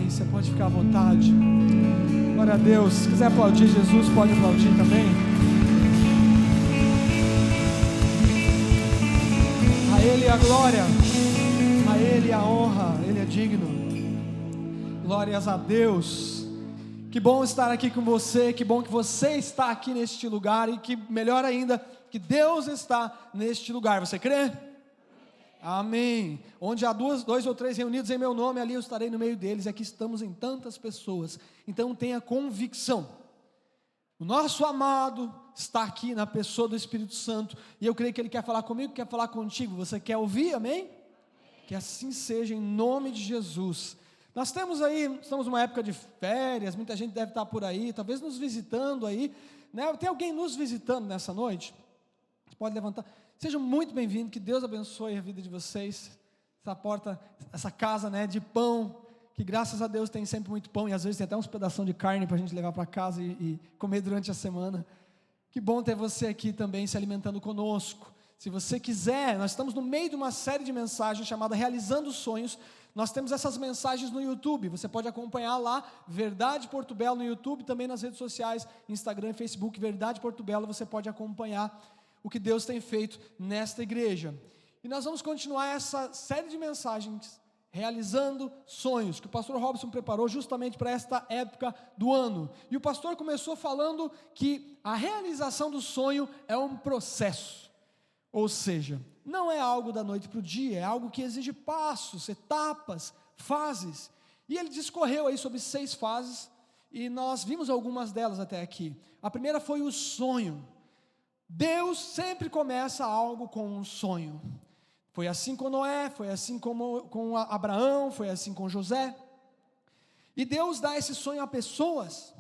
Amém. Você pode ficar à vontade. Glória a Deus. Se quiser aplaudir Jesus, pode aplaudir também. A Ele a glória, a Ele a honra, Ele é digno. Glórias a Deus. Que bom estar aqui com você, que bom que você está aqui neste lugar e que melhor ainda, que Deus está neste lugar. Você crê? Amém. Onde há dois ou três reunidos em meu nome, ali eu estarei no meio deles. Aqui estamos em tantas pessoas. Então tenha convicção. O nosso amado está aqui na pessoa do Espírito Santo. E eu creio que Ele quer falar comigo, quer falar contigo. Você quer ouvir? Amém? Que assim seja em nome de Jesus. Nós temos aí, estamos numa época de férias. Muita gente deve estar por aí, talvez nos visitando aí, né? Tem alguém nos visitando nessa noite? Você pode levantar. Sejam muito bem-vindos, que Deus abençoe a vida de vocês, essa porta, essa casa, né, de pão, que graças a Deus tem sempre muito pão, e às vezes tem até uns pedaços de carne para a gente levar para casa e comer durante a semana. Que bom ter você aqui também se alimentando conosco. Se você quiser, nós estamos no meio de uma série de mensagens chamada Realizando Sonhos. Nós temos essas mensagens no YouTube, você pode acompanhar lá, Verdade Porto Belo no YouTube, também nas redes sociais, Instagram e Facebook, Verdade Porto Belo, você pode acompanhar o que Deus tem feito nesta igreja. E nós vamos continuar essa série de mensagens, Realizando Sonhos, que o pastor Robson preparou justamente para esta época do ano. E o pastor começou falando que a realização do sonho é um processo, ou seja, não é algo da noite para o dia, é algo que exige passos, etapas, fases. E ele discorreu aí sobre 6 fases, e nós vimos algumas delas até aqui. A primeira foi o sonho. Deus sempre começa algo com um sonho. Foi assim com Noé, foi assim com Abraão, foi assim com José. E Deus dá esse sonho a pessoas.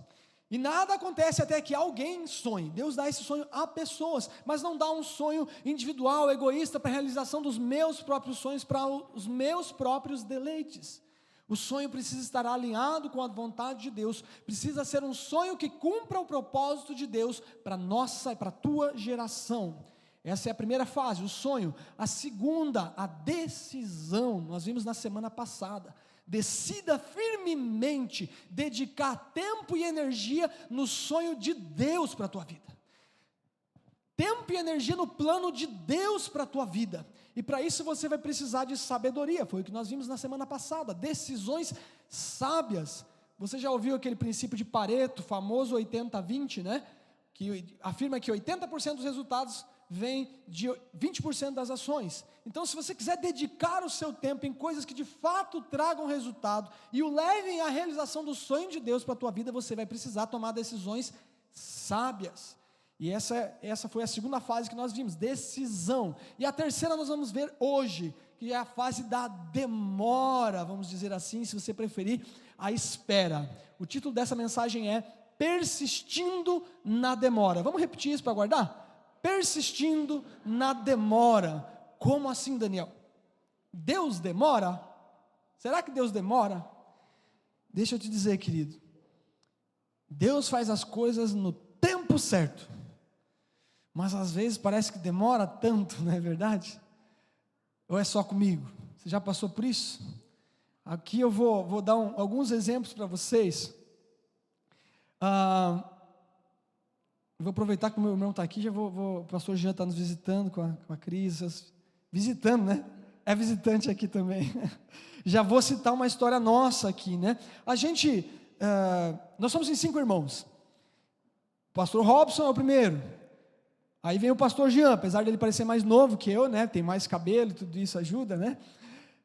E nada acontece até que alguém sonhe. Deus dá esse sonho a pessoas, mas não dá um sonho individual, egoísta, para a realização dos meus próprios sonhos, para os meus próprios deleites. O sonho precisa estar alinhado com a vontade de Deus, precisa ser um sonho que cumpra o propósito de Deus para nossa e para a tua geração. Essa é a primeira fase, o sonho. A segunda, a decisão. Nós vimos na semana passada. Decida firmemente dedicar tempo e energia no sonho de Deus para a tua vida. Tempo e energia no plano de Deus para a tua vida. E para isso você vai precisar de sabedoria, foi o que nós vimos na semana passada, decisões sábias. Você já ouviu aquele princípio de Pareto, famoso 80-20, né? Que afirma que 80% dos resultados vêm de 20% das ações. Então, se você quiser dedicar o seu tempo em coisas que de fato tragam resultado e o levem à realização do sonho de Deus para a tua vida, você vai precisar tomar decisões sábias. E essa foi a segunda fase que nós vimos, decisão. E a terceira nós vamos ver hoje, que é a fase da demora, vamos dizer assim, se você preferir, a espera. O título dessa mensagem é Persistindo na Demora. Vamos repetir isso para guardar? Persistindo na demora. Como assim, Daniel? Deus demora? Será que Deus demora? Deixa eu te dizer, querido, Deus faz as coisas no tempo certo. Mas às vezes parece que demora tanto, não é verdade? Ou é só comigo? Você já passou por isso? Aqui eu vou dar alguns exemplos para vocês. Vou aproveitar que o meu irmão está aqui, o pastor Jean está nos visitando com a Cris, visitando, né? É visitante aqui também. Já vou citar uma história nossa aqui, né? Nós somos em 5 irmãos. O pastor Robson é o primeiro. Aí vem o pastor Jean, apesar dele parecer mais novo que eu, né? Tem mais cabelo, tudo isso ajuda, né?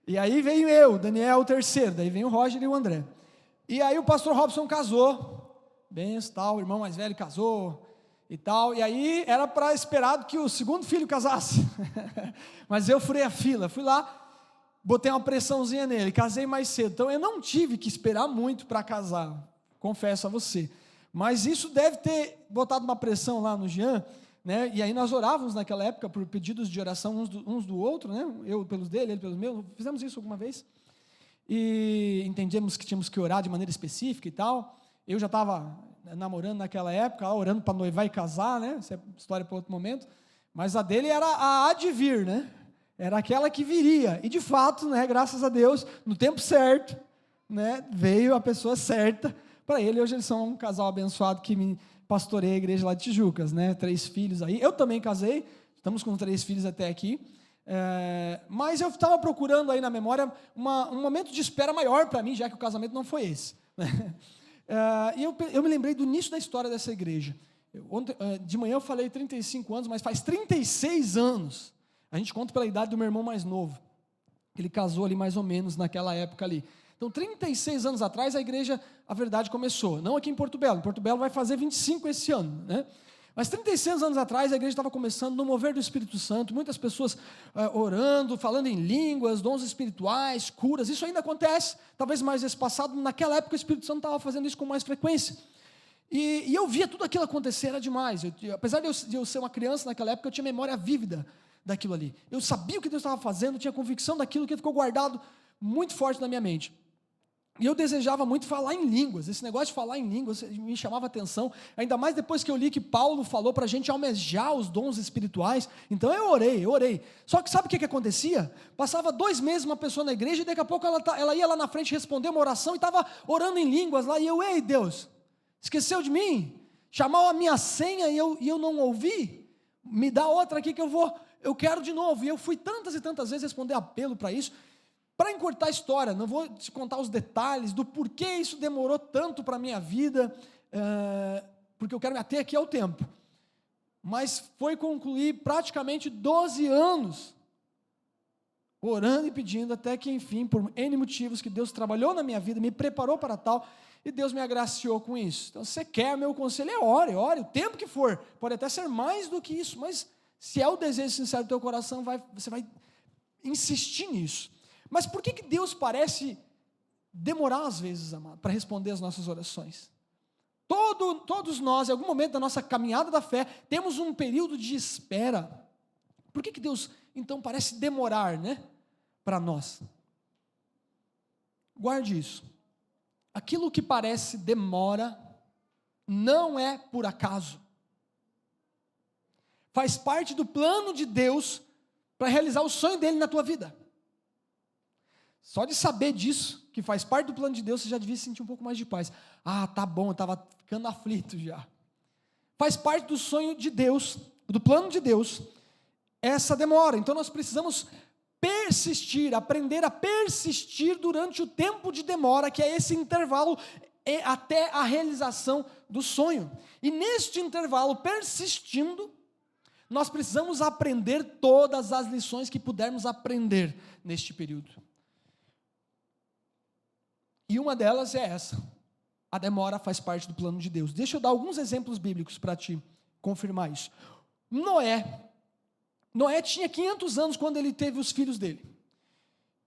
E aí veio eu, Daniel, o terceiro. Daí vem o Roger e o André. E aí o pastor Robson casou, benção, tal, o irmão mais velho casou e tal. E aí era para esperado que o segundo filho casasse. Mas eu furei a fila, fui lá, botei uma pressãozinha nele, casei mais cedo. Então eu não tive que esperar muito para casar, confesso a você. Mas isso deve ter botado uma pressão lá no Jean, né? E aí nós orávamos naquela época por pedidos de oração uns do outro, né? Eu pelos dele, ele pelos meus. Fizemos isso alguma vez e entendemos que tínhamos que orar de maneira específica e tal. Eu já estava namorando naquela época, orando para noivar e casar, né? Essa é história para outro momento. Mas a dele era a há de vir, né? Era aquela que viria. E de fato, né? Graças a Deus, no tempo certo, né, veio a pessoa certa para ele. Hoje eles são um casal abençoado que me pastoreia a igreja lá de Tijucas, né? 3 filhos aí. Eu também casei, estamos com 3 filhos até aqui. Mas eu estava procurando aí na memória um momento de espera maior para mim, já que o casamento não foi esse, né? E eu me lembrei do início da história dessa igreja. Ontem, de manhã eu falei 35 anos, mas faz 36 anos. A gente conta pela idade do meu irmão mais novo. Ele casou ali mais ou menos naquela época ali. Então, 36 anos atrás, a igreja, a verdade, começou. Não aqui em Porto Belo. Em Porto Belo vai fazer 25 esse ano, né? Mas 36 anos atrás, a igreja estava começando no mover do Espírito Santo, muitas pessoas orando, falando em línguas, dons espirituais, curas. Isso ainda acontece, talvez mais esse passado. Naquela época, o Espírito Santo estava fazendo isso com mais frequência. E eu via tudo aquilo acontecer, era demais. Apesar de eu ser uma criança naquela época, eu tinha memória vívida daquilo ali. Eu sabia o que Deus estava fazendo, tinha convicção daquilo que ficou guardado muito forte na minha mente. E eu desejava muito falar em línguas. Esse negócio de falar em línguas me chamava a atenção, ainda mais depois que eu li que Paulo falou para a gente almejar os dons espirituais. Então eu orei. Só que sabe o que acontecia? Passava 2 meses uma pessoa na igreja e daqui a pouco ela ia lá na frente responder uma oração e estava orando em línguas lá. E eu, ei Deus, esqueceu de mim? Chamou a minha senha e eu não ouvi? Me dá outra aqui que eu quero de novo. E eu fui tantas e tantas vezes responder apelo para isso. Para encurtar a história, não vou te contar os detalhes do porquê isso demorou tanto para a minha vida, porque eu quero me ater aqui ao tempo. Mas foi concluir praticamente 12 anos, orando e pedindo, até que, enfim, por N motivos que Deus trabalhou na minha vida, me preparou para tal, e Deus me agraciou com isso. Então, se você quer, meu conselho é ore, o tempo que for. Pode até ser mais do que isso, mas se é o desejo sincero do teu coração, você vai insistir nisso. Mas por que Deus parece demorar às vezes, amado, para responder as nossas orações? Todos nós, em algum momento da nossa caminhada da fé, temos um período de espera. Por que Deus, então, parece demorar, né, para nós? Guarde isso. Aquilo que parece demora, não é por acaso. Faz parte do plano de Deus para realizar o sonho dele na tua vida. Só de saber disso, que faz parte do plano de Deus, você já devia sentir um pouco mais de paz. Ah, tá bom, eu estava ficando aflito já. Faz parte do sonho de Deus, do plano de Deus, essa demora. Então nós precisamos persistir, aprender a persistir durante o tempo de demora, que é esse intervalo até a realização do sonho. E neste intervalo, persistindo, nós precisamos aprender todas as lições que pudermos aprender neste período. E uma delas é essa: a demora faz parte do plano de Deus. Deixa eu dar alguns exemplos bíblicos para te confirmar isso. Noé tinha 500 anos quando ele teve os filhos dele.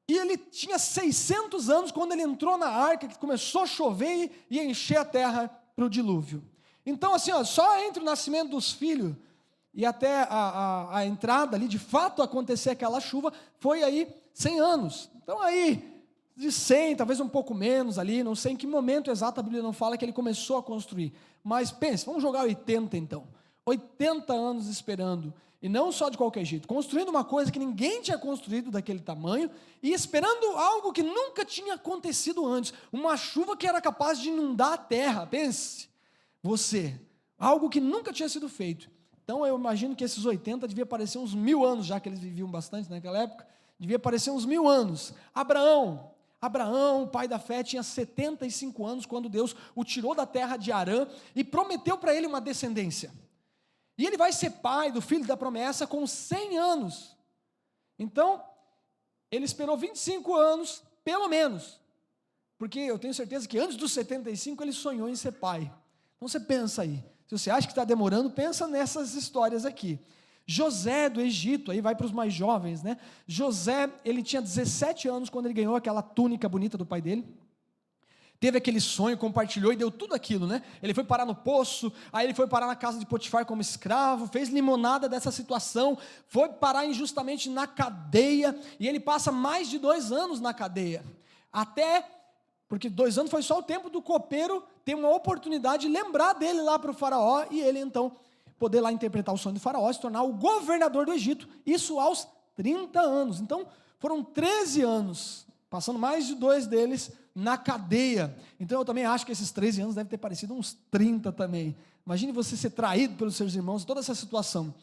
E ele tinha 600 anos quando ele entrou na arca, que começou a chover e encher a terra para o dilúvio. Então, assim, só entre o nascimento dos filhos e até a entrada ali, de fato acontecer aquela chuva, foi aí 100 anos. Então aí, de 100, talvez um pouco menos ali, não sei em que momento exato a Bíblia não fala que ele começou a construir. Mas pense, vamos jogar 80 então. 80 anos esperando, e não só de qualquer jeito, construindo uma coisa que ninguém tinha construído daquele tamanho, e esperando algo que nunca tinha acontecido antes, uma chuva que era capaz de inundar a terra. Pense, algo que nunca tinha sido feito. Então eu imagino que esses 80 devia parecer uns 1000 anos, já que eles viviam bastante naquela época, devia parecer uns 1000 anos. Abraão, o pai da fé, tinha 75 anos quando Deus o tirou da terra de Harã e prometeu para ele uma descendência. E ele vai ser pai do filho da promessa com 100 anos. Então, ele esperou 25 anos, pelo menos, porque eu tenho certeza que antes dos 75 ele sonhou em ser pai. Então você pensa aí, se você acha que está demorando, pensa nessas histórias aqui. José do Egito, aí vai para os mais jovens, né? José, ele tinha 17 anos quando ele ganhou aquela túnica bonita do pai dele. Teve aquele sonho, compartilhou e deu tudo aquilo, né? Ele foi parar no poço, aí ele foi parar na casa de Potifar como escravo, fez limonada dessa situação, foi parar injustamente na cadeia, e ele passa mais de 2 anos na cadeia. Porque 2 anos foi só o tempo do copeiro ter uma oportunidade de lembrar dele lá para o faraó, e ele então poder lá interpretar o sonho do faraó, se tornar o governador do Egito, isso aos 30 anos. Então, foram 13 anos, passando mais de 2 deles na cadeia. Então eu também acho que esses 13 anos devem ter parecido uns 30 também. Imagine você ser traído pelos seus irmãos, toda essa situação.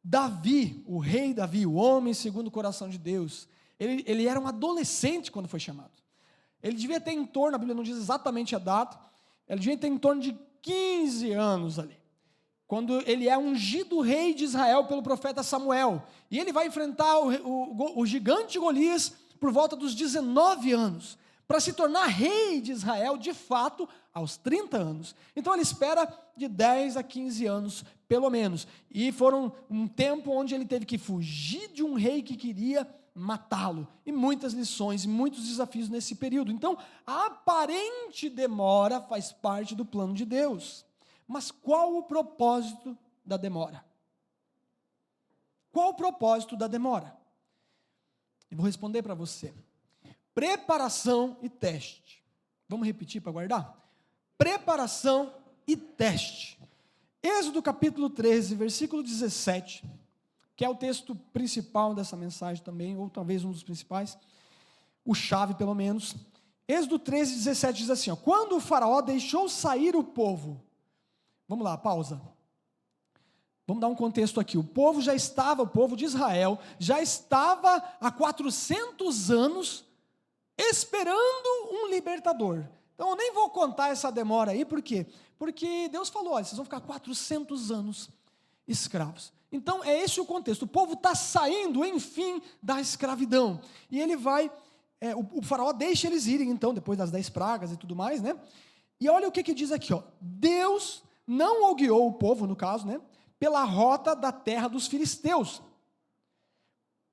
Davi, o rei Davi, o homem segundo o coração de Deus, ele era um adolescente quando foi chamado. Ele devia ter em torno, a Bíblia não diz exatamente a data, ele devia ter em torno de 15 anos ali, quando ele é ungido rei de Israel pelo profeta Samuel, e ele vai enfrentar o gigante Golias por volta dos 19 anos, para se tornar rei de Israel, de fato, aos 30 anos. Então ele espera de 10 a 15 anos, pelo menos, e foram um tempo onde ele teve que fugir de um rei que queria matá-lo, e muitas lições, muitos desafios nesse período. Então, a aparente demora faz parte do plano de Deus. Mas qual o propósito da demora? Qual o propósito da demora? Eu vou responder para você. Preparação e teste. Vamos repetir para guardar? Preparação e teste. Êxodo capítulo 13, versículo 17, que é o texto principal dessa mensagem também, ou talvez um dos principais, o chave pelo menos. Êxodo 13, 17 diz assim, quando o faraó deixou sair o povo, vamos lá, pausa, vamos dar um contexto aqui, o povo de Israel, já estava há 400 anos esperando um libertador. Então eu nem vou contar essa demora aí, por quê? Porque Deus falou, olha, vocês vão ficar 400 anos escravos. Então é esse o contexto, o povo está saindo, enfim, da escravidão, e ele vai, o faraó deixa eles irem, então, depois das 10 pragas e tudo mais, né, e olha o que diz aqui, Deus não o guiou o povo, no caso, né, pela rota da terra dos filisteus,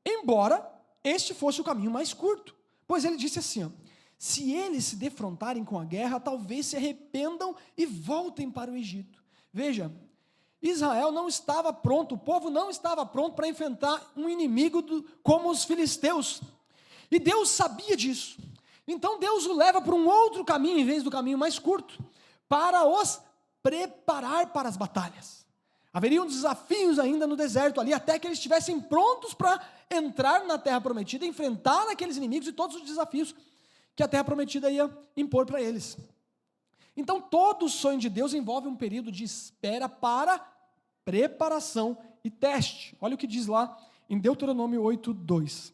embora este fosse o caminho mais curto, pois ele disse assim, se eles se defrontarem com a guerra, talvez se arrependam e voltem para o Egito. Veja, Israel não estava pronto, o povo não estava pronto para enfrentar um inimigo como os filisteus, e Deus sabia disso, então Deus o leva para um outro caminho, em vez do caminho mais curto, para os preparar para as batalhas. Haveriam desafios ainda no deserto ali, até que eles estivessem prontos para entrar na terra prometida, enfrentar aqueles inimigos e todos os desafios que a terra prometida ia impor para eles. Então, todo o sonho de Deus envolve um período de espera para preparação e teste. Olha o que diz lá em Deuteronômio 8:2.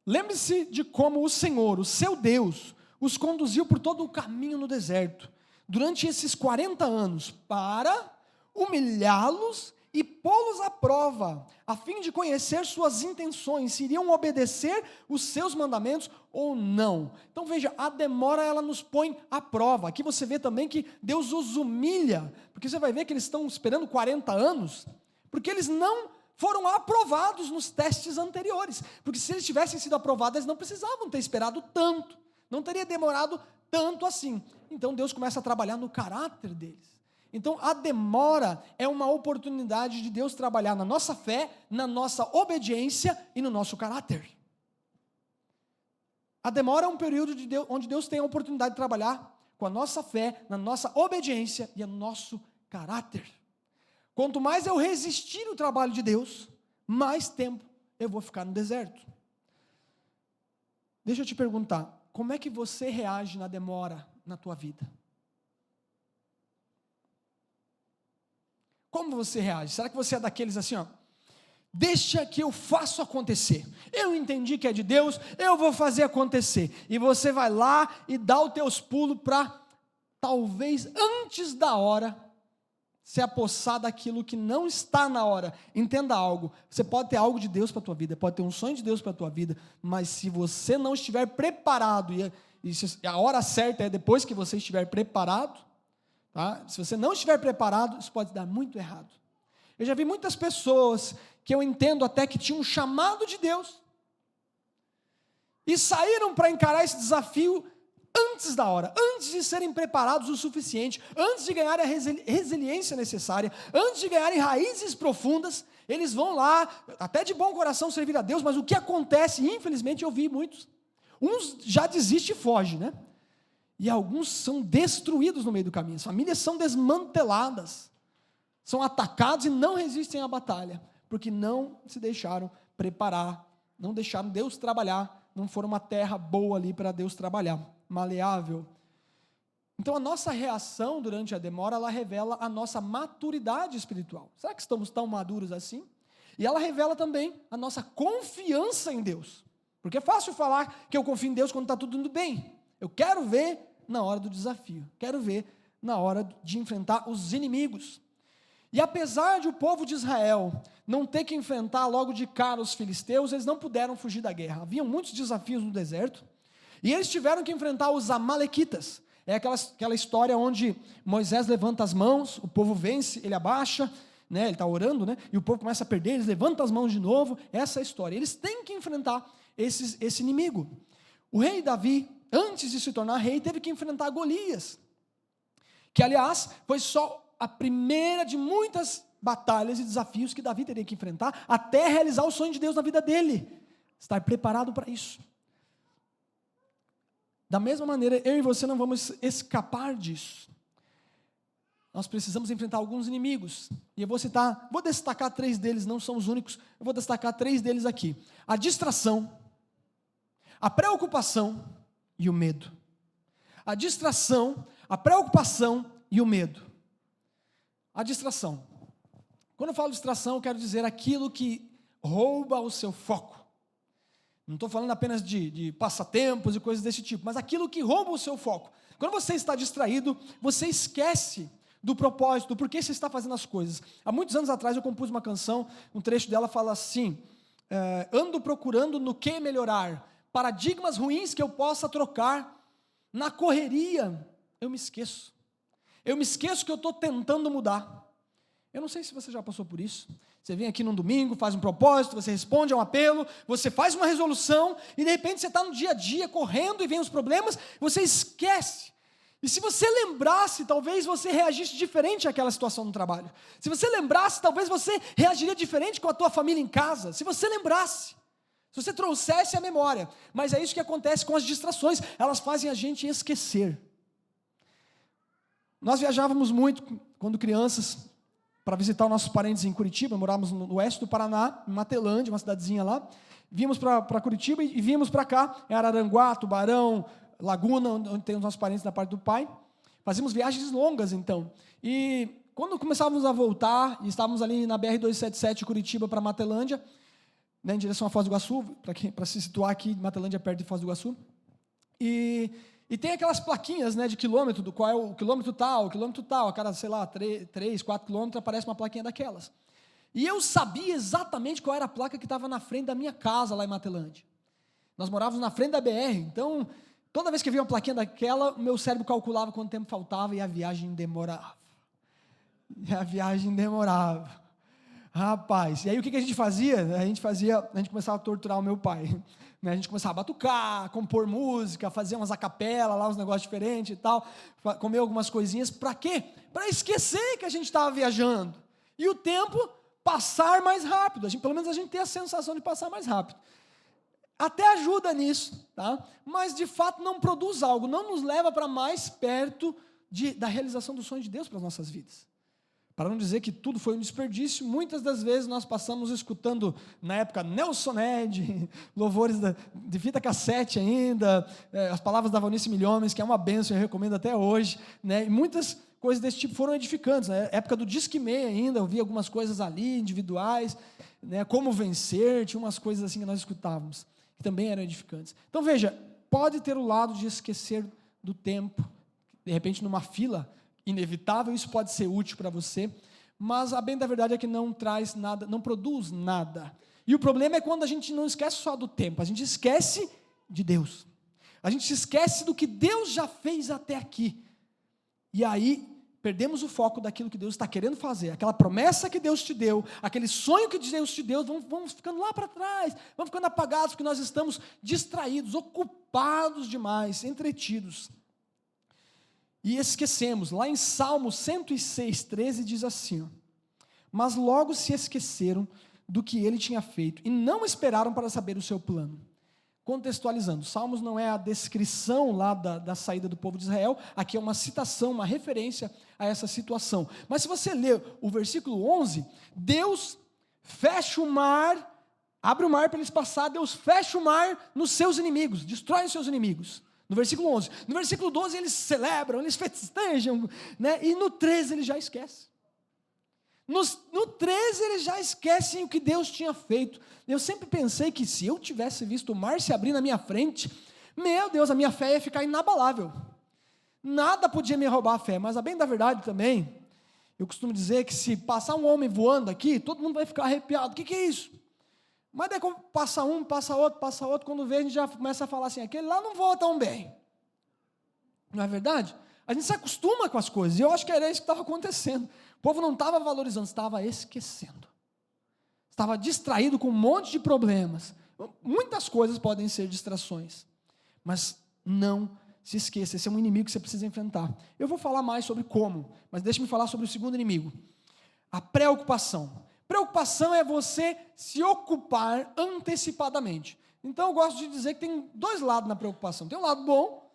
Lembre-se de como o Senhor, o seu Deus, os conduziu por todo o caminho no deserto, durante esses 40 anos, para humilhá-los e pô-los à prova, a fim de conhecer suas intenções, se iriam obedecer os seus mandamentos ou não. Então veja, a demora ela nos põe à prova. Aqui você vê também que Deus os humilha, porque você vai ver que eles estão esperando 40 anos, porque eles não foram aprovados nos testes anteriores, porque se eles tivessem sido aprovados, eles não precisavam ter esperado tanto, não teria demorado tanto assim. Então Deus começa a trabalhar no caráter deles. Então, a demora é uma oportunidade de Deus trabalhar na nossa fé, na nossa obediência e no nosso caráter. A demora é um período onde Deus tem a oportunidade de trabalhar com a nossa fé, na nossa obediência e no nosso caráter. Quanto mais eu resistir o trabalho de Deus, mais tempo eu vou ficar no deserto. Deixa eu te perguntar, como é que você reage na demora na tua vida? Como você reage? Será que você é daqueles assim, deixa que eu faço acontecer, eu entendi que é de Deus, eu vou fazer acontecer, e você vai lá e dá os teus pulos para, talvez antes da hora, se apossar daquilo que não está na hora? Entenda algo, você pode ter algo de Deus para a tua vida, pode ter um sonho de Deus para a tua vida, mas se você não estiver preparado, e a hora certa é depois que você estiver preparado, tá? Se você não estiver preparado, isso pode dar muito errado. Eu já vi muitas pessoas que eu entendo até que tinham um chamado de Deus e saíram para encarar esse desafio antes da hora, antes de serem preparados o suficiente, antes de ganharem a resiliência necessária, antes de ganharem raízes profundas. Eles vão lá, até de bom coração servir a Deus, mas o que acontece, infelizmente eu vi muitos, uns já desistem e fogem, né? E alguns são destruídos no meio do caminho, as famílias são desmanteladas, são atacados e não resistem à batalha, porque não se deixaram preparar, não deixaram Deus trabalhar não for uma terra boa ali para Deus trabalhar, maleável. Então a nossa reação durante a demora, ela revela a nossa maturidade espiritual. Será que estamos tão maduros assim? E ela revela também a nossa confiança em Deus. Porque é fácil falar que eu confio em Deus quando está tudo indo bem. Eu quero ver na hora do desafio, quero ver na hora de enfrentar os inimigos. E apesar de o povo de Israel não ter que enfrentar logo de cara os filisteus, eles não puderam fugir da guerra. Havia muitos desafios no deserto, e eles tiveram que enfrentar os amalequitas. É aquela história onde Moisés levanta as mãos, o povo vence, ele abaixa, né, ele está orando, né, e o povo começa a perder, eles levantam as mãos de novo. Essa é a história. Eles têm que enfrentar esse inimigo. O rei Davi, antes de se tornar rei, teve que enfrentar Golias, que aliás foi só a primeira de muitas batalhas e desafios que Davi teria que enfrentar até realizar o sonho de Deus na vida dele, estar preparado para isso. Da mesma maneira, eu e você não vamos escapar disso. Nós precisamos enfrentar alguns inimigos, e eu vou destacar 3 deles, não são os únicos, eu vou destacar 3 deles aqui: a distração, a preocupação e o medo. A distração, a preocupação e o medo. A distração. Quando eu falo distração, eu quero dizer aquilo que rouba o seu foco. Não estou falando apenas de passatempos e coisas desse tipo, mas aquilo que rouba o seu foco. Quando você está distraído, você esquece do propósito, do porquê você está fazendo as coisas. Há muitos anos atrás eu compus uma canção, um trecho dela fala assim: ando procurando no que melhorar, paradigmas ruins que eu possa trocar, na correria eu me esqueço. Eu me esqueço que eu estou tentando mudar. Eu não sei se você já passou por isso. Você vem aqui num domingo, faz um propósito, você responde a um apelo, você faz uma resolução, e de repente você está no dia a dia, correndo, e vem os problemas, você esquece. E se você lembrasse, talvez você reagisse diferente àquela situação no trabalho. Se você lembrasse, talvez você reagiria diferente com a tua família em casa. Se você lembrasse, se você trouxesse a memória. Mas é isso que acontece com as distrações, elas fazem a gente esquecer. Nós viajávamos muito, quando crianças, para visitar os nossos parentes em Curitiba. Morávamos no oeste do Paraná, em Matelândia, uma cidadezinha lá. Vimos para Curitiba e vimos para cá, em Araranguá, Tubarão, Laguna, onde tem os nossos parentes da parte do pai. Fazíamos viagens longas, então. E quando começávamos a voltar, e estávamos ali na BR-277, Curitiba para Matelândia, né, em direção a Foz do Iguaçu, para se situar aqui, Matelândia perto de Foz do Iguaçu. E tem aquelas plaquinhas, né, de quilômetro, do qual é o quilômetro tal, a cada, 3, 4 quilômetros aparece uma plaquinha daquelas. E eu sabia exatamente qual era a placa que estava na frente da minha casa, lá em Matelândia. Nós morávamos na frente da BR, então, toda vez que via uma plaquinha daquela, o meu cérebro calculava quanto tempo faltava e a viagem demorava. Rapaz, e aí o que a gente fazia? A gente começava a torturar o meu pai. A gente começava a batucar, compor música, fazer umas acapela lá, uns negócios diferentes e tal, comer algumas coisinhas. Para quê? Para esquecer que a gente estava viajando. E o tempo passar mais rápido. Pelo menos a gente tem a sensação de passar mais rápido. Até ajuda nisso, tá? Mas de fato não produz algo, não nos leva para mais perto da realização do sonho de Deus para as nossas vidas. Para não dizer que tudo foi um desperdício, muitas das vezes nós passamos escutando, na época, Nelson Ned, louvores de fita cassete ainda, as palavras da Valnice Milhomens, que é uma bênção, eu recomendo até hoje, né? E muitas coisas desse tipo foram edificantes. Na época do Disque Meia ainda, eu vi algumas coisas ali, individuais, né? Como vencer, tinha umas coisas assim que nós escutávamos, que também eram edificantes. Então veja, pode ter o lado de esquecer do tempo, de repente numa fila, inevitável, isso pode ser útil para você, mas a bem da verdade é que não traz nada, não produz nada. E o problema é quando a gente não esquece só do tempo, a gente esquece de Deus. A gente se esquece do que Deus já fez até aqui. E aí perdemos o foco daquilo que Deus está querendo fazer, aquela promessa que Deus te deu, aquele sonho que Deus te deu, vamos ficando lá para trás, vamos ficando apagados porque nós estamos distraídos, ocupados demais, entretidos. E esquecemos, lá em Salmo 106, 13 diz assim: mas logo se esqueceram do que ele tinha feito e não esperaram para saber o seu plano. Contextualizando, Salmos não é a descrição lá da saída do povo de Israel, aqui é uma citação, uma referência a essa situação. Mas se você ler o versículo 11, Deus fecha o mar abre o mar para eles passar, Deus fecha o mar nos seus inimigos, destrói os seus inimigos. No versículo 11. No versículo 12 eles celebram, eles festejam, né? E no 13 eles já esquecem. No 13 eles já esquecem o que Deus tinha feito. Eu sempre pensei que se eu tivesse visto o mar se abrir na minha frente, meu Deus, a minha fé ia ficar inabalável. Nada podia me roubar a fé, mas a bem da verdade também, eu costumo dizer que se passar um homem voando aqui, todo mundo vai ficar arrepiado. O que é isso? Mas daí como passa um, passa outro, quando vê a gente já começa a falar assim, aquele lá não voa tão bem. Não é verdade? A gente se acostuma com as coisas, e eu acho que era isso que estava acontecendo. O povo não estava valorizando, estava esquecendo. Estava distraído com um monte de problemas. Muitas coisas podem ser distrações, mas não se esqueça, esse é um inimigo que você precisa enfrentar. Eu vou falar mais sobre como, mas deixe-me falar sobre o segundo inimigo. A preocupação. Preocupação é você se ocupar antecipadamente. Então eu gosto de dizer que tem dois lados na preocupação. Tem um lado bom,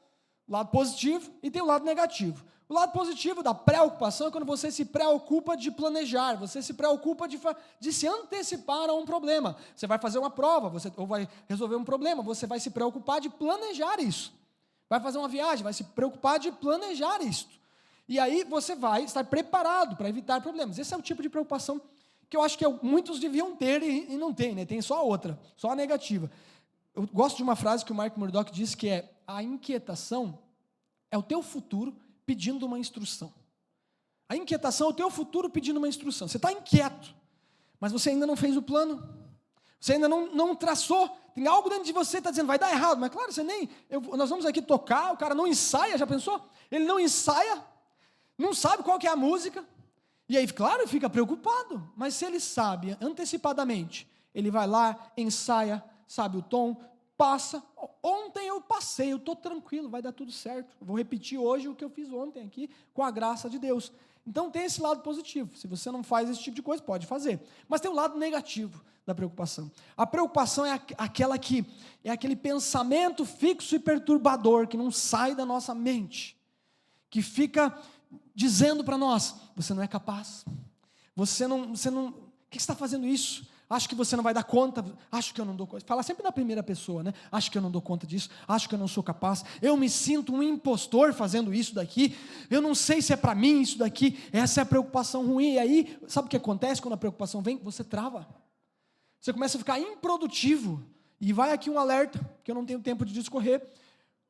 lado positivo, e tem o lado negativo. O lado positivo da preocupação é quando você se preocupa de planejar, você se preocupa de se antecipar a um problema. Você vai fazer uma prova, ou vai resolver um problema, você vai se preocupar de planejar isso. Vai fazer uma viagem, vai se preocupar de planejar isto. E aí você vai estar preparado para evitar problemas. Esse é o tipo de preocupação que eu acho que muitos deviam ter e não tem, né? Tem só a outra, só a negativa. Eu gosto de uma frase que o Mark Murdock diz que é: a inquietação é o teu futuro pedindo uma instrução. A inquietação é o teu futuro pedindo uma instrução. Você está inquieto, mas você ainda não fez o plano, você ainda não traçou, tem algo dentro de você que está dizendo, vai dar errado, mas claro, nós vamos aqui tocar, o cara não ensaia, já pensou? Ele não ensaia, não sabe qual que é a música, e aí, claro, fica preocupado, mas se ele sabe antecipadamente, ele vai lá, ensaia, sabe o tom, passa. Ontem eu passei, eu estou tranquilo, vai dar tudo certo. Eu vou repetir hoje o que eu fiz ontem aqui, com a graça de Deus. Então tem esse lado positivo. Se você não faz esse tipo de coisa, pode fazer. Mas tem o lado negativo da preocupação. A preocupação é aquela que é aquele pensamento fixo e perturbador que não sai da nossa mente, que fica dizendo para nós: você não é capaz. Você não. Por que você está fazendo isso? Acho que você não vai dar conta, acho que eu não dou conta. Fala sempre na primeira pessoa, né? Acho que eu não dou conta disso, acho que eu não sou capaz, eu me sinto um impostor fazendo isso daqui, eu não sei se é para mim isso daqui. Essa é a preocupação ruim. E aí, sabe o que acontece quando a preocupação vem? Você trava, você começa a ficar improdutivo. E vai aqui um alerta, que eu não tenho tempo de discorrer.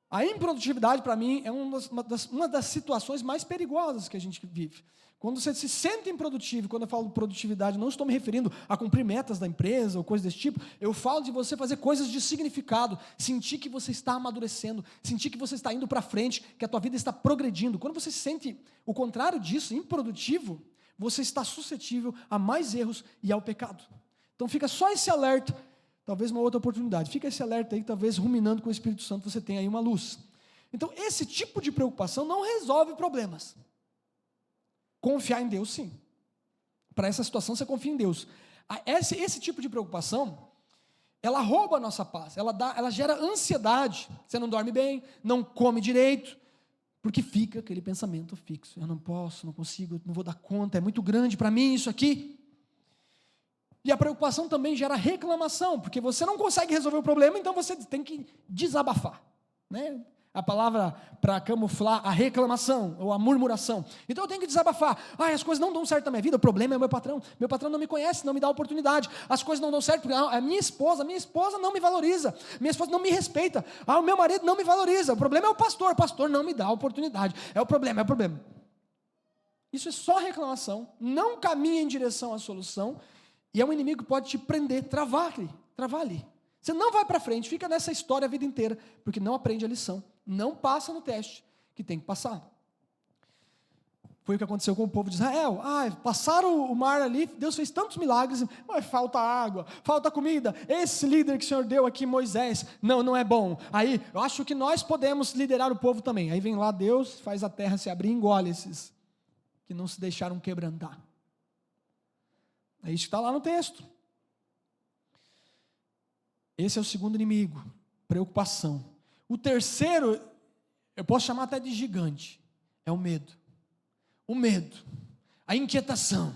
A improdutividade, para mim, é uma das situações mais perigosas que a gente vive. Quando você se sente improdutivo, quando eu falo produtividade, não estou me referindo a cumprir metas da empresa ou coisas desse tipo, eu falo de você fazer coisas de significado, sentir que você está amadurecendo, sentir que você está indo para frente, que a tua vida está progredindo. Quando você se sente o contrário disso, improdutivo, você está suscetível a mais erros e ao pecado. Então fica só esse alerta, talvez uma outra oportunidade, fica esse alerta aí, talvez ruminando com o Espírito Santo você tenha aí uma luz. Então esse tipo de preocupação não resolve problemas. Confiar em Deus, sim. Para essa situação, você confia em Deus. Esse tipo de preocupação, ela rouba a nossa paz, ela gera ansiedade. Você não dorme bem, não come direito, porque fica aquele pensamento fixo. Eu não posso, não consigo, não vou dar conta, é muito grande para mim isso aqui. E a preocupação também gera reclamação, porque você não consegue resolver o problema, então você tem que desabafar, né? A palavra para camuflar a reclamação ou a murmuração. Então eu tenho que desabafar. As coisas não dão certo na minha vida, o problema é o meu patrão. Meu patrão não me conhece, não me dá oportunidade. As coisas não dão certo porque a minha esposa não me valoriza. Minha esposa não me respeita. O meu marido não me valoriza. O problema é o pastor não me dá oportunidade. É o problema. Isso é só reclamação, não caminha em direção à solução, e é um inimigo que pode te prender, travar ali. Você não vai para frente, fica nessa história a vida inteira, porque não aprende a lição, não passa no teste que tem que passar. Foi o que aconteceu com o povo de Israel. Passaram o mar ali, Deus fez tantos milagres, mas falta água, falta comida. Esse líder que o Senhor deu aqui, Moisés, não é bom. Aí, eu acho que nós podemos liderar o povo também. Aí vem lá Deus, faz a terra se abrir e engole esses que não se deixaram quebrantar. É isso que está lá no texto. Esse é o segundo inimigo, preocupação. O terceiro, eu posso chamar até de gigante, é o medo. O medo, a inquietação,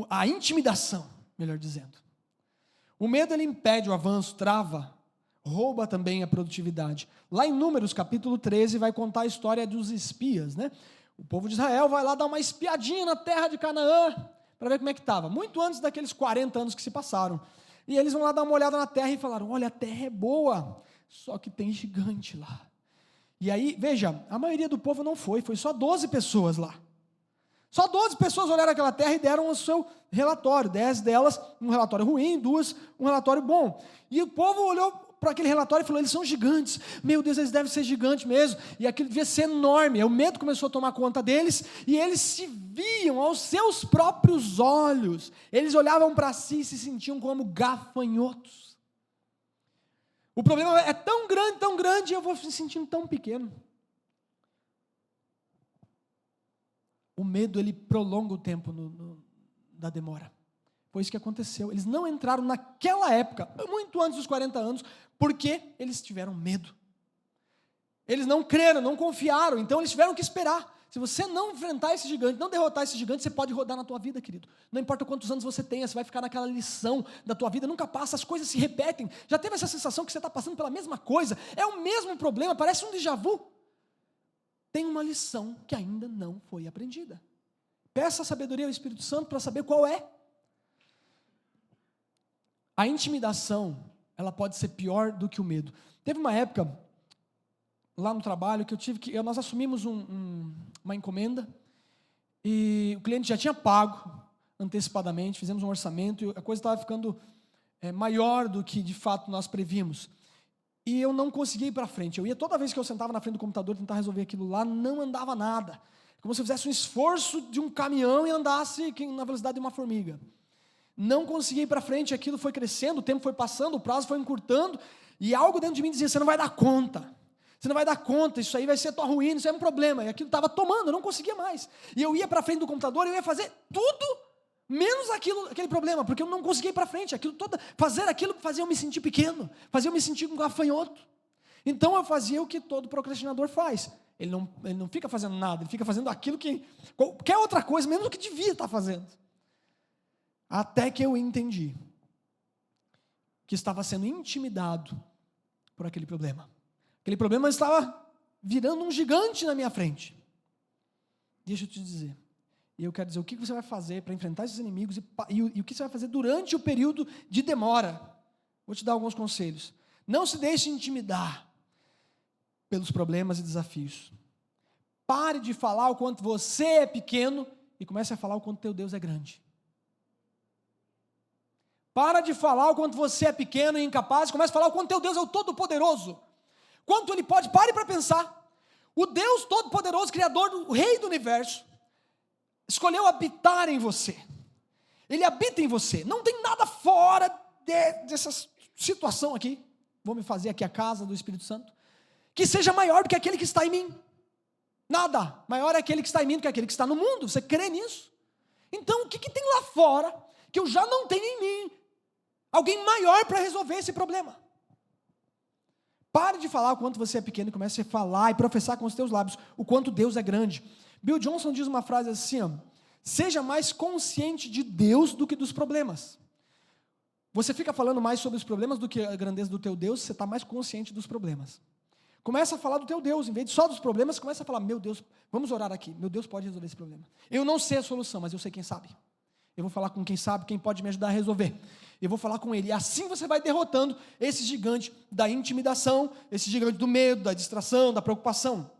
a intimidação, melhor dizendo. O medo, ele impede o avanço, trava, rouba também a produtividade. Lá em Números, capítulo 13, vai contar a história dos espias, né? O povo de Israel vai lá dar uma espiadinha na terra de Canaã, para ver como é que estava, muito antes daqueles 40 anos que se passaram. E eles vão lá dar uma olhada na terra e falaram: olha, a terra é boa, só que tem gigante lá. E aí, veja, a maioria do povo não foi só 12 pessoas lá. Só 12 pessoas olharam aquela terra e deram o seu relatório. 10 delas, um relatório ruim, 2, um relatório bom. E o povo olhou para aquele relatório e falou: eles são gigantes. Meu Deus, eles devem ser gigantes mesmo. E aquilo devia ser enorme. O medo começou a tomar conta deles e eles se viam aos seus próprios olhos. Eles olhavam para si e se sentiam como gafanhotos. O problema é tão grande, e eu vou me sentindo tão pequeno. O medo, ele prolonga o tempo da demora. Foi isso que aconteceu. Eles não entraram naquela época, muito antes dos 40 anos, porque eles tiveram medo. Eles não creram, não confiaram, então eles tiveram que esperar. Se você não enfrentar esse gigante, não derrotar esse gigante, você pode rodar na tua vida, querido. Não importa quantos anos você tenha, você vai ficar naquela lição da tua vida, nunca passa, as coisas se repetem. Já teve essa sensação que você está passando pela mesma coisa? É o mesmo problema, parece um déjà vu. Tem uma lição que ainda não foi aprendida. Peça a sabedoria ao Espírito Santo para saber qual é. A intimidação, ela pode ser pior do que o medo. Teve uma época, lá no trabalho, que nós assumimos uma encomenda, e o cliente já tinha pago antecipadamente, fizemos um orçamento, e a coisa estava ficando maior do que de fato nós previmos. E eu não conseguia ir para frente. Eu ia toda vez que eu sentava na frente do computador tentar resolver aquilo lá, não andava nada. Como se eu fizesse um esforço de um caminhão e andasse na velocidade de uma formiga. Não conseguia ir para frente, aquilo foi crescendo, o tempo foi passando, o prazo foi encurtando, e algo dentro de mim dizia: você não vai dar conta. Você não vai dar conta, isso aí vai ser tua ruína, isso é um problema. E aquilo estava tomando, eu não conseguia mais. E eu ia para frente do computador e eu ia fazer tudo menos aquele problema, porque eu não conseguia ir para frente. Fazer aquilo fazia eu me sentir pequeno, fazia eu me sentir um gafanhoto. Então eu fazia o que todo procrastinador faz. Ele não fica fazendo nada, ele fica fazendo aquilo que, qualquer outra coisa, menos o que devia estar fazendo. Até que eu entendi que estava sendo intimidado por aquele problema. Aquele problema estava virando um gigante na minha frente. Deixa eu te dizer. E eu quero dizer o que você vai fazer para enfrentar esses inimigos e o que você vai fazer durante o período de demora. Vou te dar alguns conselhos. Não se deixe intimidar pelos problemas e desafios. Pare de falar o quanto você é pequeno e comece a falar o quanto teu Deus é grande. Para de falar o quanto você é pequeno e incapaz, comece a falar o quanto teu Deus é o Todo-Poderoso. Quanto Ele pode, pare para pensar. O Deus Todo-Poderoso, Criador, o Rei do Universo, escolheu habitar em você. Ele habita em você. Não tem nada fora dessa situação aqui. Vou me fazer aqui a casa do Espírito Santo. Que seja maior do que aquele que está em mim. Nada. Maior é aquele que está em mim do que aquele que está no mundo. Você crê nisso? Então, o que tem lá fora que eu já não tenho em mim? Alguém maior para resolver esse problema. Pare de falar o quanto você é pequeno e comece a falar e professar com os teus lábios o quanto Deus é grande. Bill Johnson diz uma frase assim, ó: seja mais consciente de Deus do que dos problemas. Você fica falando mais sobre os problemas do que a grandeza do teu Deus, você está mais consciente dos problemas. Começa a falar do teu Deus, em vez de só dos problemas, começa a falar: meu Deus, vamos orar aqui, meu Deus pode resolver esse problema. Eu não sei a solução, mas eu sei quem sabe. Eu vou falar com quem sabe, quem pode me ajudar a resolver. Eu vou falar com ele. E assim você vai derrotando esse gigante da intimidação, esse gigante do medo, da distração, da preocupação.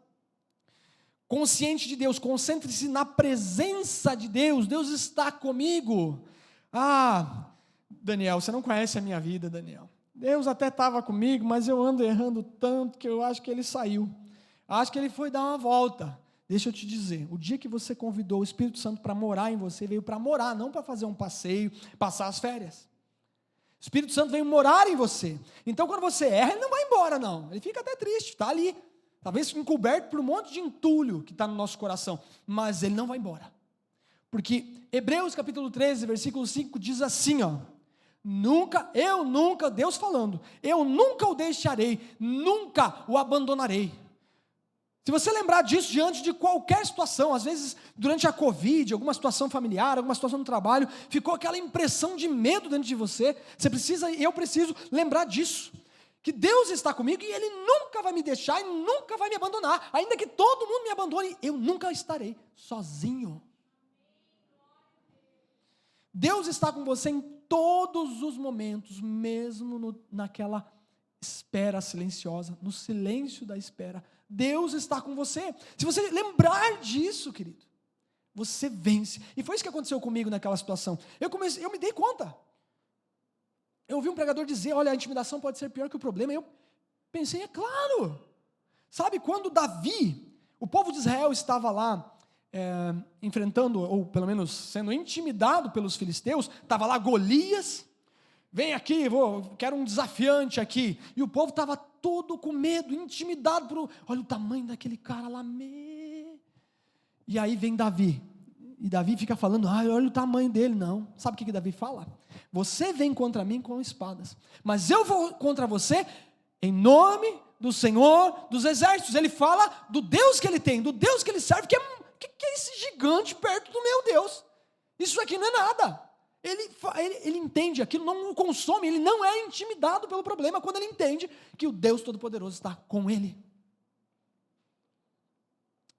Consciente de Deus, concentre-se na presença de Deus. Deus está comigo. Ah, Daniel, você não conhece a minha vida, Daniel. Deus até estava comigo, mas eu ando errando tanto que eu acho que ele saiu. Acho que ele foi dar uma volta. Deixa eu te dizer, o dia que você convidou o Espírito Santo para morar em você, veio para morar, não para fazer um passeio, passar as férias. O Espírito Santo veio morar em você. Então, quando você erra, ele não vai embora, não. Ele fica até triste, está ali. Talvez encoberto por um monte de entulho que está no nosso coração. Mas ele não vai embora. Porque Hebreus capítulo 13, versículo 5 diz assim, ó: eu nunca, Deus falando, eu nunca o deixarei, nunca o abandonarei. Se você lembrar disso diante de qualquer situação, às vezes durante a Covid, alguma situação familiar, alguma situação no trabalho, ficou aquela impressão de medo dentro de você, eu preciso lembrar disso. Que Deus está comigo e Ele nunca vai me deixar e nunca vai me abandonar. Ainda que todo mundo me abandone, eu nunca estarei sozinho. Deus está com você em todos os momentos, mesmo naquela espera silenciosa, no silêncio da espera. Deus está com você. Se você lembrar disso, querido, você vence. E foi isso que aconteceu comigo naquela situação. Eu me dei conta. Eu ouvi um pregador dizer, olha, a intimidação pode ser pior que o problema. Eu pensei, é claro. Sabe, quando Davi, o povo de Israel estava lá, enfrentando, ou pelo menos sendo intimidado pelos filisteus, estava lá Golias, vem aqui, quero um desafiante aqui, e o povo estava todo com medo, intimidado, olha o tamanho daquele cara lá, e aí vem Davi, e Davi fica falando, olha o tamanho dele, não, sabe o que Davi fala? Você vem contra mim com espadas, mas eu vou contra você em nome do Senhor dos Exércitos. Ele fala do Deus que ele tem, do Deus que ele serve, que é esse gigante perto do meu Deus? Isso aqui não é nada. Ele entende, aquilo não o consome, ele não é intimidado pelo problema, quando ele entende que o Deus Todo-Poderoso está com ele.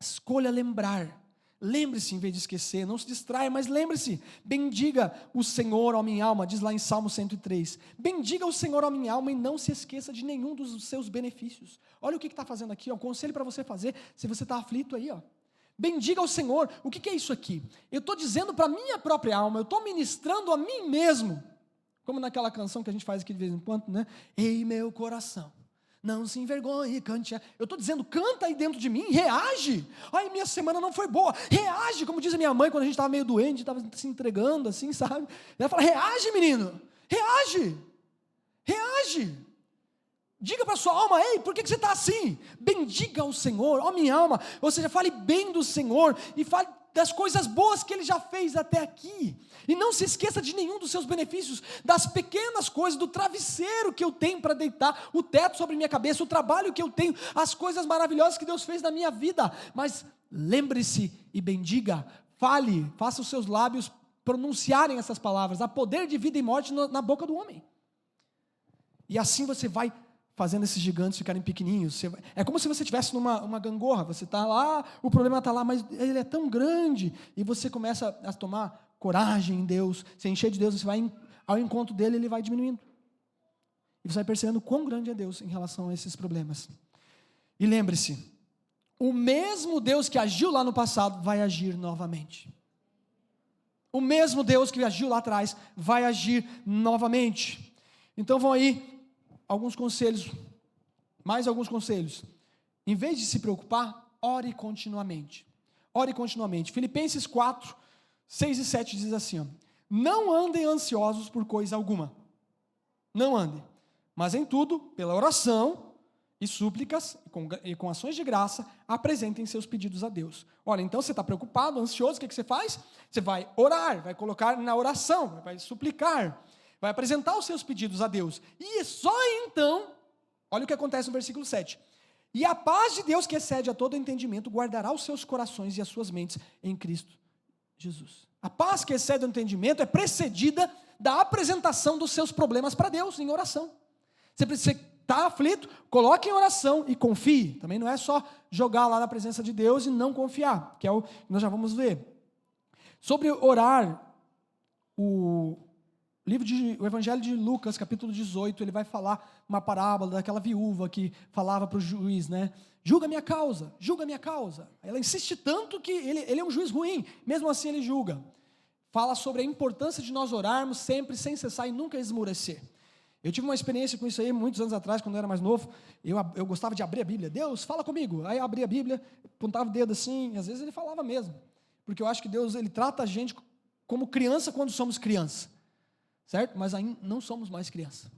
Escolha lembrar. Lembre-se em vez de esquecer, não se distraia, mas lembre-se, bendiga o Senhor, ó minha alma, diz lá em Salmo 103, bendiga o Senhor, ó minha alma, e não se esqueça de nenhum dos seus benefícios. Olha o que está fazendo aqui, um conselho para você fazer, se você está aflito aí, bendiga o Senhor. O que é isso aqui? Eu estou dizendo para a minha própria alma, eu estou ministrando a mim mesmo, como naquela canção que a gente faz aqui de vez em quando, né? Ei, meu coração, não se envergonhe, cante. Eu estou dizendo, canta aí dentro de mim, reage. Ai, minha semana não foi boa. Reage, como diz a minha mãe, quando a gente estava meio doente, estava se entregando assim, sabe? Ela fala, reage, menino, reage, reage. Diga para a sua alma, ei, por que você está assim? Bendiga o Senhor, ó minha alma. Ou seja, fale bem do Senhor e fale das coisas boas que Ele já fez até aqui. E não se esqueça de nenhum dos seus benefícios, das pequenas coisas, do travesseiro que eu tenho para deitar, o teto sobre minha cabeça, o trabalho que eu tenho, as coisas maravilhosas que Deus fez na minha vida. Mas lembre-se e bendiga, fale, faça os seus lábios pronunciarem essas palavras. Há poder de vida e morte na boca do homem. E assim você vai fazendo esses gigantes ficarem pequenininhos. É como se você estivesse numa gangorra, você está lá, o problema está lá, mas ele é tão grande, e você começa a tomar coragem em Deus, se encher de Deus, você vai ao encontro dele, ele vai diminuindo. E você vai percebendo quão grande é Deus em relação a esses problemas. E lembre-se, o mesmo Deus que agiu lá no passado, vai agir novamente. O mesmo Deus que agiu lá atrás, vai agir novamente. Então vão aí alguns conselhos, mais alguns conselhos. Em vez de se preocupar, ore continuamente. Ore continuamente. Filipenses 4, 6 e 7 diz assim, não andem ansiosos por coisa alguma. Não andem. Mas em tudo, pela oração e súplicas, e com ações de graça, apresentem seus pedidos a Deus. Olha, então você está preocupado, ansioso, o que você faz? Você vai orar, vai colocar na oração, vai suplicar, vai apresentar os seus pedidos a Deus. E só então, olha o que acontece no versículo 7. E a paz de Deus, que excede a todo entendimento, guardará os seus corações e as suas mentes em Cristo Jesus. A paz que excede o entendimento é precedida da apresentação dos seus problemas para Deus em oração. Você está aflito, coloque em oração e confie. Também não é só jogar lá na presença de Deus e não confiar, que é o que nós já vamos ver. Sobre orar, o Evangelho de Lucas, capítulo 18, ele vai falar uma parábola daquela viúva que falava para o juiz, né? Julga minha causa, julga minha causa. Ela insiste tanto que ele é um juiz ruim, mesmo assim ele julga. Fala sobre a importância de nós orarmos sempre, sem cessar e nunca esmorecer. Eu tive uma experiência com isso aí, muitos anos atrás, quando eu era mais novo. Eu gostava de abrir a Bíblia. Deus, fala comigo. Aí eu abria a Bíblia, apontava o dedo assim, e às vezes ele falava mesmo. Porque eu acho que Deus, ele trata a gente como criança quando somos criança. Certo? Mas ainda não somos mais criança.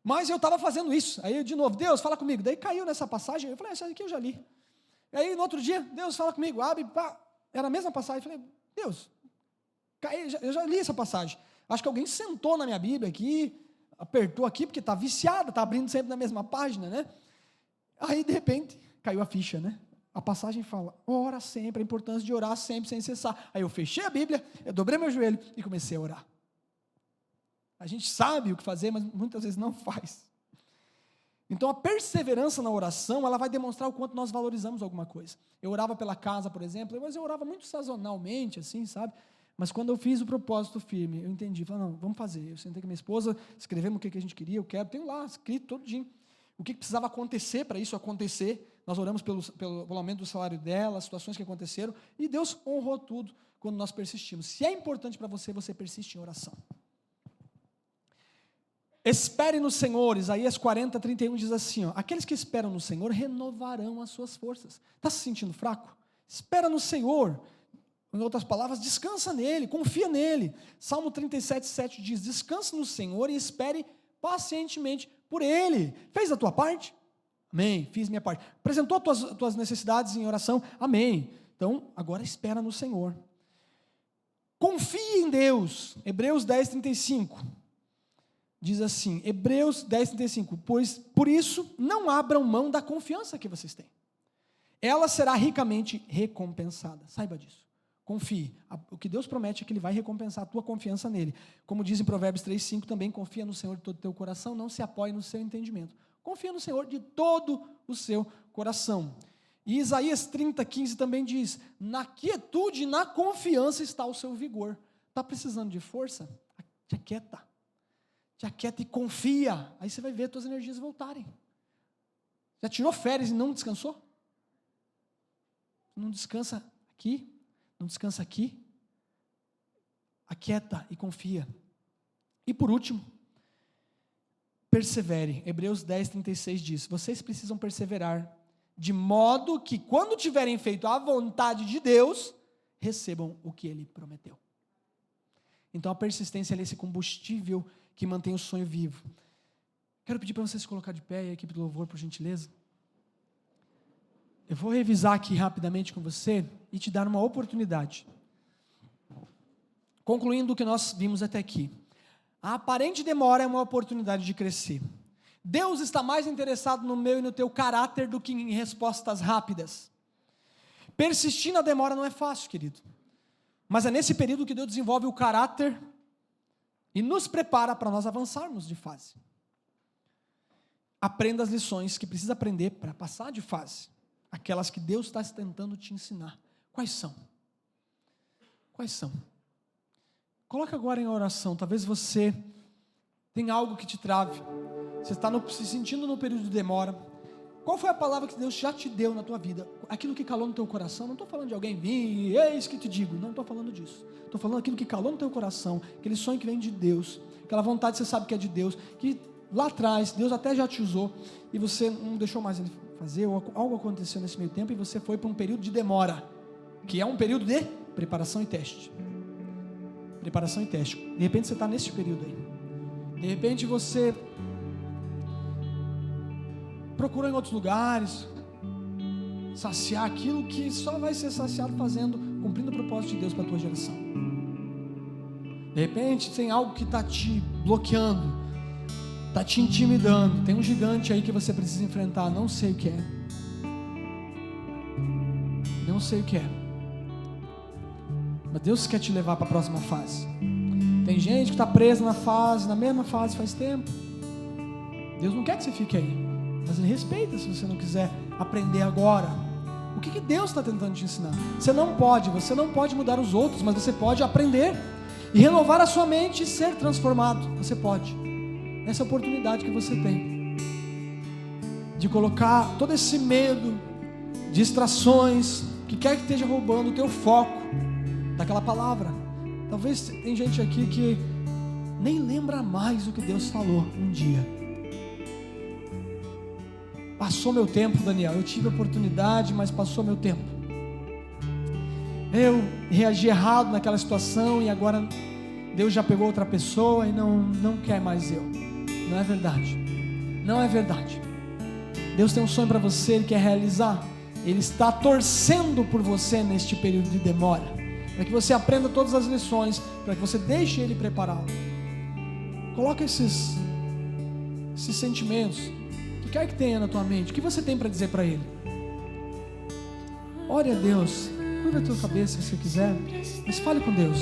Mas eu estava fazendo isso. Aí, de novo, Deus, fala comigo. Daí caiu nessa passagem, eu falei, essa aqui eu já li. Aí, no outro dia, Deus, fala comigo. Abre, pá. Era a mesma passagem. Eu falei, Deus, eu já li essa passagem. Acho que alguém sentou na minha Bíblia aqui, apertou aqui, porque está viciada, está abrindo sempre na mesma página, né? Aí, de repente, caiu a ficha, né? A passagem fala, ora sempre, a importância de orar sempre, sem cessar. Aí eu fechei a Bíblia, eu dobrei meu joelho e comecei a orar. A gente sabe o que fazer, mas muitas vezes não faz. Então a perseverança na oração, ela vai demonstrar o quanto nós valorizamos alguma coisa. Eu orava pela casa, por exemplo, mas eu orava muito sazonalmente, assim, sabe? Mas quando eu fiz o propósito firme, eu entendi, falei, não, vamos fazer. Eu sentei com minha esposa, escrevemos o que a gente queria, eu quero, tenho lá, escrito todinho. O que precisava acontecer para isso acontecer. Nós oramos pelo aumento do salário dela, as situações que aconteceram, e Deus honrou tudo quando nós persistimos. Se é importante para você, você persiste em oração. Espere no Senhor, Isaías 40, 31 diz assim, ó, aqueles que esperam no Senhor renovarão as suas forças. Está se sentindo fraco? Espera no Senhor. Em outras palavras, descansa nele, confia nele. Salmo 37, 7 diz, descanse no Senhor e espere pacientemente por ele. Fez a tua parte? Amém, fiz minha parte. Apresentou tuas necessidades em oração? Amém. Então, agora espera no Senhor. Confie em Deus. Hebreus 10, 35. Diz assim, Hebreus 10, 35, pois por isso não abram mão da confiança que vocês têm. Ela será ricamente recompensada. Saiba disso. Confie. O que Deus promete é que Ele vai recompensar a tua confiança nele. Como diz em Provérbios 3, 5, também confia no Senhor de todo o teu coração, não se apoie no seu entendimento. Confia no Senhor de todo o seu coração. E Isaías 30, 15 também diz, na quietude e na confiança está o seu vigor. Está precisando de força? Te aquieta. Te aquieta e confia. Aí você vai ver as tuas energias voltarem. Já tirou férias e não descansou? Não descansa aqui? Não descansa aqui? Aquieta e confia. E por último, persevere. Hebreus 10, 36 diz, vocês precisam perseverar, de modo que quando tiverem feito a vontade de Deus, recebam o que Ele prometeu. Então a persistência é esse combustível que mantém o sonho vivo. Quero pedir para você se colocar de pé, e a equipe do louvor, por gentileza. Eu vou revisar aqui rapidamente com você e te dar uma oportunidade. Concluindo o que nós vimos até aqui. A aparente demora é uma oportunidade de crescer. Deus está mais interessado no meu e no teu caráter do que em respostas rápidas. Persistir na demora não é fácil, querido. Mas é nesse período que Deus desenvolve o caráter e nos prepara para nós avançarmos de fase. Aprenda as lições que precisa aprender para passar de fase. Aquelas que Deus está tentando te ensinar. Quais são? Quais são? Coloca agora em oração. Talvez você tenha algo que te trave. Você está se sentindo no período de demora. Qual foi a palavra que Deus já te deu na tua vida? Aquilo que calou no teu coração. Não estou falando de alguém vir, eis que te digo. Não estou falando disso. Estou falando aquilo que calou no teu coração. Aquele sonho que vem de Deus. Aquela vontade que você sabe que é de Deus. Que lá atrás, Deus até já te usou. E você não deixou mais Ele fazer. Ou algo aconteceu nesse meio tempo. E você foi para um período de demora. Que é um período de preparação e teste. Preparação e teste. De repente você está nesse período aí. De repente você procurou em outros lugares saciar aquilo que só vai ser saciado cumprindo o propósito de Deus para a tua geração. De repente tem algo que está te bloqueando, está te intimidando, tem um gigante aí que você precisa enfrentar, não sei o que é. Não sei o que é. Mas Deus quer te levar para a próxima fase. Tem gente que está presa na mesma fase faz tempo. Deus não quer que você fique aí. Mas Ele respeita se você não quiser aprender agora. O que Deus está tentando te ensinar? Você não pode mudar os outros, mas você pode aprender e renovar a sua mente e ser transformado. Você pode. Essa é a oportunidade que você tem de colocar todo esse medo, distrações, que quer que esteja roubando o teu foco daquela palavra. Talvez tem gente aqui que nem lembra mais o que Deus falou um dia. Passou meu tempo, Daniel. Eu tive a oportunidade, mas passou meu tempo. Eu reagi errado naquela situação e agora Deus já pegou outra pessoa e não quer mais eu. Não é verdade. Não é verdade. Deus tem um sonho para você, Ele quer realizar. Ele está torcendo por você neste período de demora, para que você aprenda todas as lições, para que você deixe Ele prepará-lo. Coloca esses sentimentos, que quer que tenha na tua mente, o que você tem para dizer para Ele? ore a Deus, curva a tua cabeça se você quiser, mas fale com Deus.